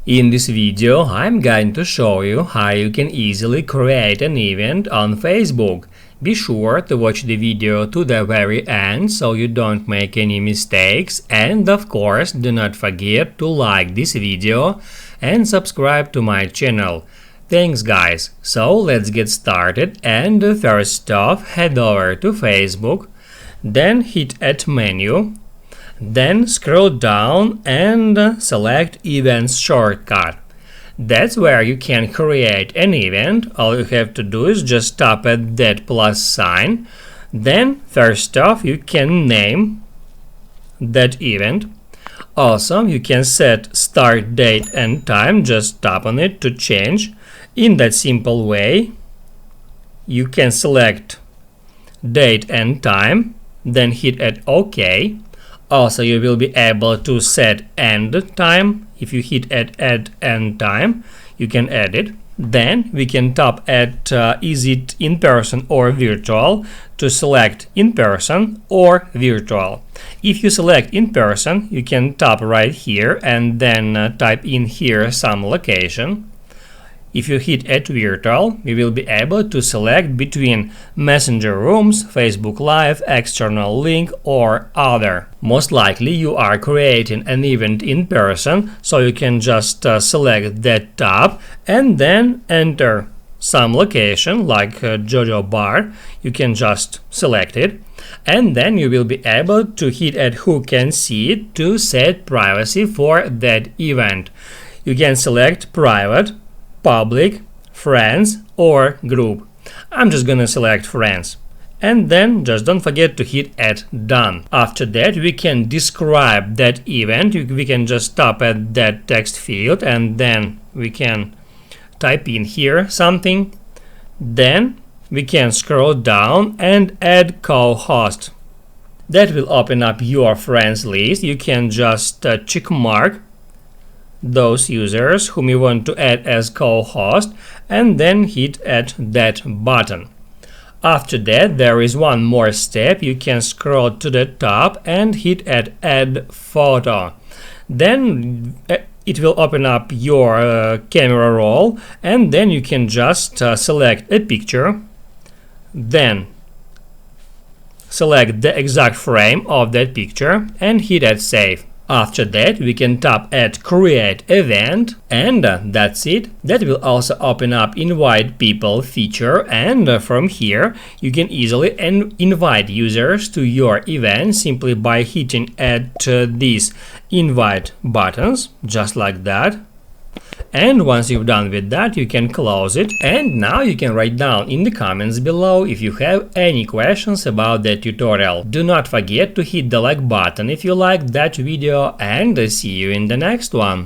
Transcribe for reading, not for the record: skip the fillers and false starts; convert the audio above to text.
In this video, I'm going to show you how you can easily create an event on Facebook. Be sure to watch the video to the very end so you don't make any mistakes, and of course do not forget to like this video and subscribe to my channel. Thanks guys, so let's get started, and first off head over to Facebook, then hit Add menu. Then scroll down and select Events shortcut. That's where you can create an event. All you have to do is just tap at that plus sign. Then first off you can name that event. Also you can set start date and time, just tap on it to change. In that simple way you can select date and time, then hit at OK. Also, you will be able to set end time. If you hit add end time, you can add it. Then we can tap at is it in person or virtual to select in person or virtual. If you select in person, you can tap right here and then type in here some location. If you hit Add Virtual, you will be able to select between Messenger Rooms, Facebook Live, external link or other. Most likely you are creating an event in person, so you can just select that tab and then enter some location like Jojo Bar. You can just select it and then you will be able to hit at Who Can See It to set privacy for that event. You can select private, public, friends or group. I'm just gonna select friends. And then just don't forget to hit add done. After that we can describe that event. We can just tap at that text field and then we can type in here something. Then we can scroll down and add co-host. That will open up your friends list. You can just check mark those users whom you want to add as co-host and then hit add that button. After that there is one more step. You can scroll to the top and hit add photo. Then it will open up your camera roll and then you can just select a picture, then select the exact frame of that picture and hit add save. After that we can tap at create event and that's it. That will also open up invite people feature, and from here you can easily invite users to your event simply by hitting at these invite buttons just like that. And once you've done with that, you can close it. And now you can write down in the comments below if you have any questions about that tutorial. Do not forget to hit the like button if you liked that video, and see you in the next one.